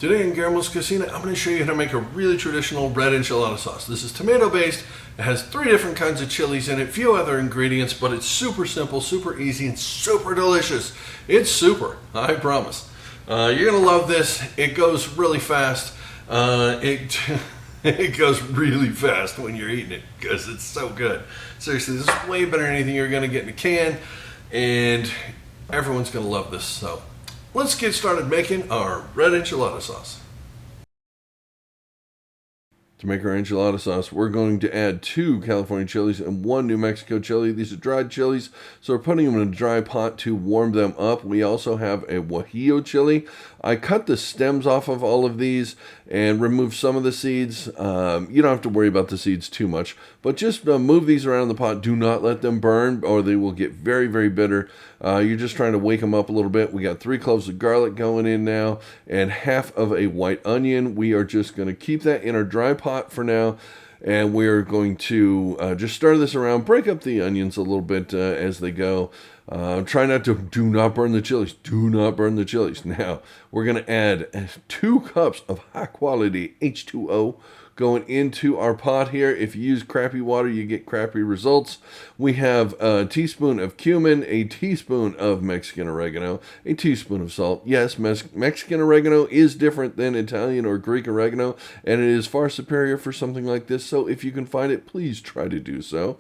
Today in Guillermo's Cocina, I'm going to show you how to make a really traditional red enchilada sauce. This is tomato based. It has 3 different kinds of chilies in it, few other ingredients, but it's super simple, super easy, and super delicious. It's super, I promise. You're going to love this. It goes really fast. It goes really fast when you're eating it because it's so good. Seriously, this is way better than anything you're going to get in a can, and everyone's going to love this. So let's get started making our red enchilada sauce. To make our enchilada sauce, we're going to add 2 California chilies and 1 New Mexico chili. These are dried chilies, so we're putting them in a dry pot to warm them up. We also have a Guajillo Chile. I cut the stems off of all of these and remove some of the seeds. You don't have to worry about the seeds too much, but just move these around the pot. Do not let them burn or they will get very, very bitter. You're just trying to wake them up a little bit. We got 3 cloves of garlic going in now and half of a white onion. We are just going to keep that in our dry pot for now. And we're going to just stir this around, break up the onions a little bit as they go. Try not to, do not burn the chilies. Do not burn the chilies. Now, we're going to add 2 cups of high quality H2O going into our pot here. If you use crappy water, you get crappy results. We have a teaspoon of cumin, a teaspoon of Mexican oregano, a teaspoon of salt. Yes, Mexican oregano is different than Italian or Greek oregano, and it is far superior for something like this. So if you can find it, please try to do so.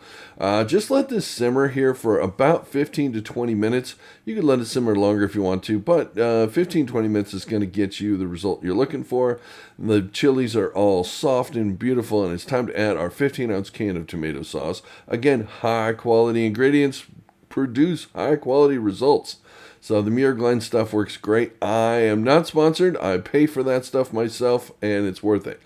Just let this simmer here for about 15 to 20 minutes. You can let it simmer longer if you want to, but 15-20 minutes is going to get you the result you're looking for. The chilies are all soft and beautiful, and it's time to add our 15-ounce can of tomato sauce. Again, high-quality ingredients produce high-quality results. So the Muir Glen stuff works great. I am not sponsored. I pay for that stuff myself, and it's worth it.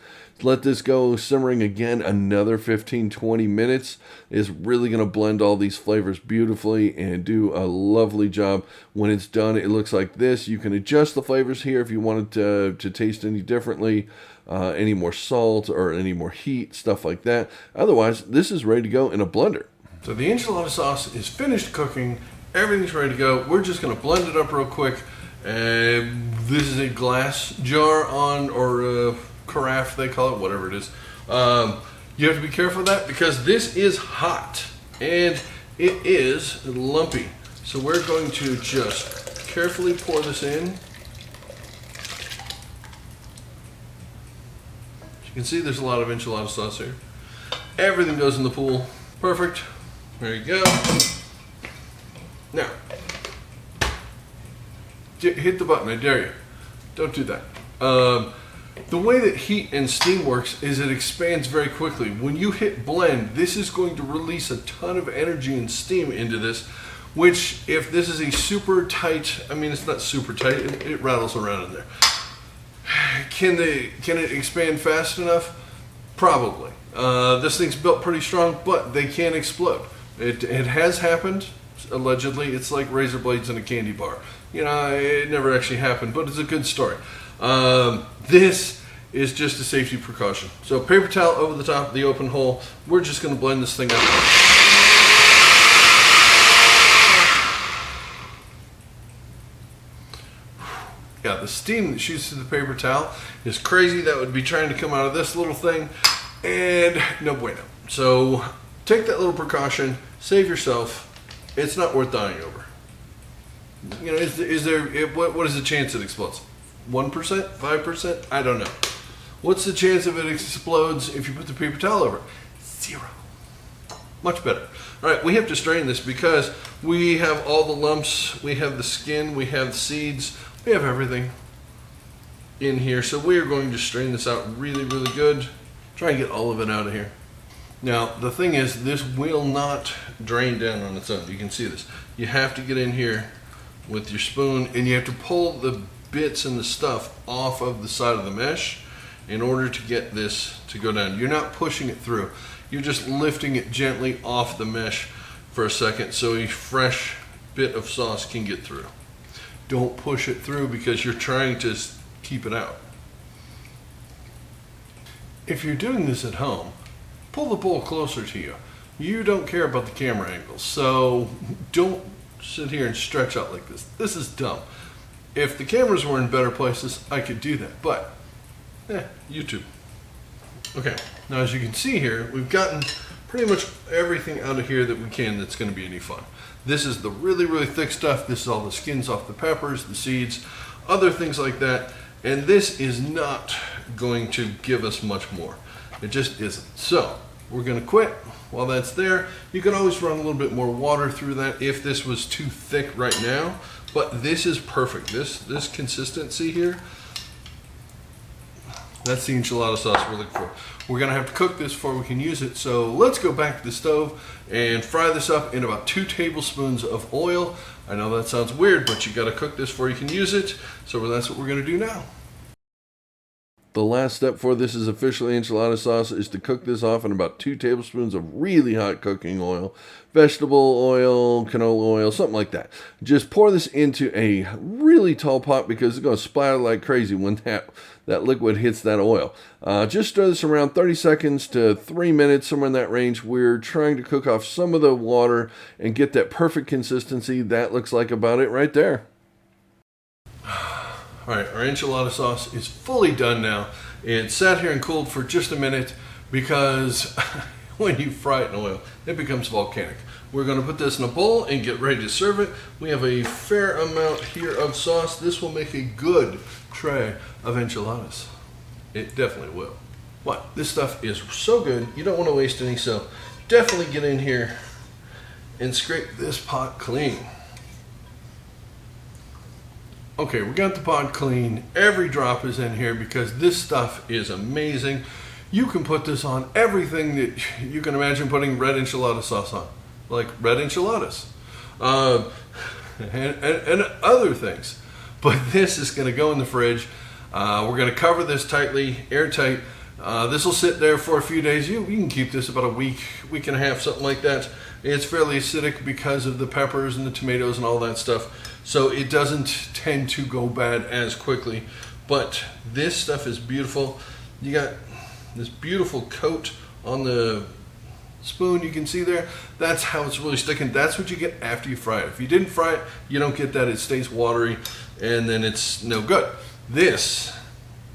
Let this go simmering again another 15-20 minutes. It's really going to blend all these flavors beautifully and do a lovely job. When it's done, it looks like this. You can adjust the flavors here if you want it to taste any differently, any more salt or any more heat, stuff like that. Otherwise, this is ready to go in a blender. So the enchilada sauce is finished cooking. Everything's ready to go. We're just going to blend it up real quick. This is a glass jar or carafe, they call it, whatever it is. You have to be careful of that because this is hot and it is lumpy. So we're going to just carefully pour this in. As you can see, there's a lot of enchilada sauce here. Everything goes in the pool. Perfect. There you go. Now, hit the button, I dare you. Don't do that. The way that heat and steam works is it expands very quickly. When you hit blend, this is going to release a ton of energy and steam into this, which if this is a super tight, I mean it's not super tight, it rattles around in there. Can it expand fast enough? Probably. This thing's built pretty strong, but they can explode. It has happened, allegedly. It's like razor blades in a candy bar. You know, it never actually happened, but it's a good story. This is just a safety precaution. So paper towel over the top of the open hole. We're just going to blend this thing up. Yeah, the steam that shoots through the paper towel is crazy. That would be trying to come out of this little thing, and no bueno. So take that little precaution. Save yourself. It's not worth dying over. You know, what is the chance it explodes? 1%? 5%? I don't know. What's the chance of it explodes if you put the paper towel over it? 0. Much better. All right, we have to strain this because we have all the lumps, we have the skin, we have the seeds, we have everything in here. So we are going to strain this out really, really good. Try and get all of it out of here. Now, the thing is, this will not drain down on its own. You can see this. You have to get in here with your spoon, and you have to pull the bits and the stuff off of the side of the mesh in order to get this to go down. You're not pushing it through. You're just lifting it gently off the mesh for a second so a fresh bit of sauce can get through. Don't push it through because you're trying to keep it out. If you're doing this at home, pull the bowl closer to you. You don't care about the camera angles, so don't sit here and stretch out like this. This is dumb. If the cameras were in better places, I could do that, but YouTube. Okay, now as you can see here, we've gotten pretty much everything out of here that we can that's going to be any fun. This is the really, really thick stuff. This is all the skins off the peppers, the seeds, other things like that. And this is not going to give us much more. It just isn't. So we're going to quit while that's there. You can always run a little bit more water through that if this was too thick right now. But this is perfect. This consistency here, that's the enchilada sauce we're looking for. We're gonna have to cook this before we can use it, so let's go back to the stove and fry this up in about 2 tablespoons of oil. I know that sounds weird, but you gotta cook this before you can use it, so that's what we're gonna do now. The last step for this is officially enchilada sauce is to cook this off in about 2 tablespoons of really hot cooking oil, vegetable oil, canola oil, something like that. Just pour this into a really tall pot because it's going to splatter like crazy when that liquid hits that oil. Just stir this around 30 seconds to 3 minutes, somewhere in that range. We're trying to cook off some of the water and get that perfect consistency. That looks like about it right there. All right, our enchilada sauce is fully done now. It sat here and cooled for just a minute because when you fry it in oil, it becomes volcanic. We're gonna put this in a bowl and get ready to serve it. We have a fair amount here of sauce. This will make a good tray of enchiladas. It definitely will. What? This stuff is so good, you don't wanna waste any, so definitely get in here and scrape this pot clean. Okay, we got the pot clean. Every drop is in here because this stuff is amazing. You can put this on everything that you can imagine putting red enchilada sauce on, like red enchiladas and other things. But this is going to go in the fridge. We're going to cover this tightly, airtight. This will sit there for a few days. You can keep this about a week, week and a half, something like that. It's fairly acidic because of the peppers and the tomatoes and all that stuff. So it doesn't tend to go bad as quickly. But this stuff is beautiful. You got this beautiful coat on the spoon you can see there. That's how it's really sticking. That's what you get after you fry it. If you didn't fry it, you don't get that. It stays watery and then it's no good. This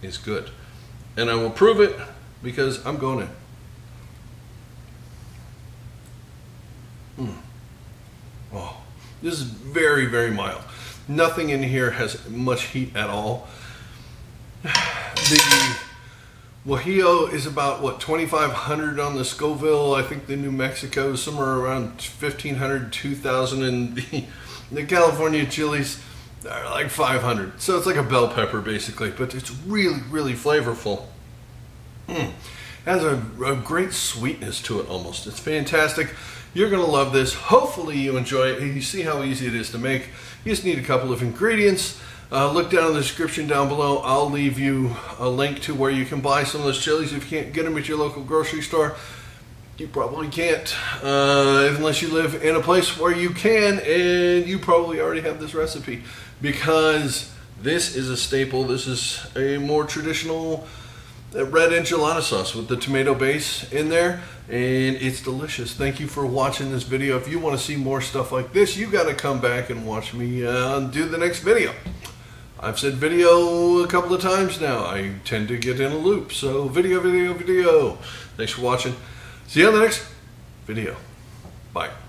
is good. And I will prove it because I'm going in. Oh, this is very, very mild. Nothing in here has much heat at all. The Guajillo is about, what, 2,500 on the Scoville. I think the New Mexico is somewhere around 1,500, 2,000, and the California Chiles are like 500. So it's like a bell pepper, basically, but it's really, really flavorful. Has a great sweetness to it almost. It's fantastic. You're going to love this. Hopefully you enjoy it. You see how easy it is to make. You just need a couple of ingredients. Look down in the description down below. I'll leave you a link to where you can buy some of those chilies. If you can't get them at your local grocery store, you probably can't unless you live in a place where you can, and you probably already have this recipe because this is a staple. This is a more traditional red enchilada sauce with the tomato base in there, and it's delicious. Thank you for watching this video. If you want to see more stuff like this, you got to come back and watch me do the next video. I've said video a couple of times now. I tend to get in a loop, so video. Thanks for watching. See you on the next video. Bye.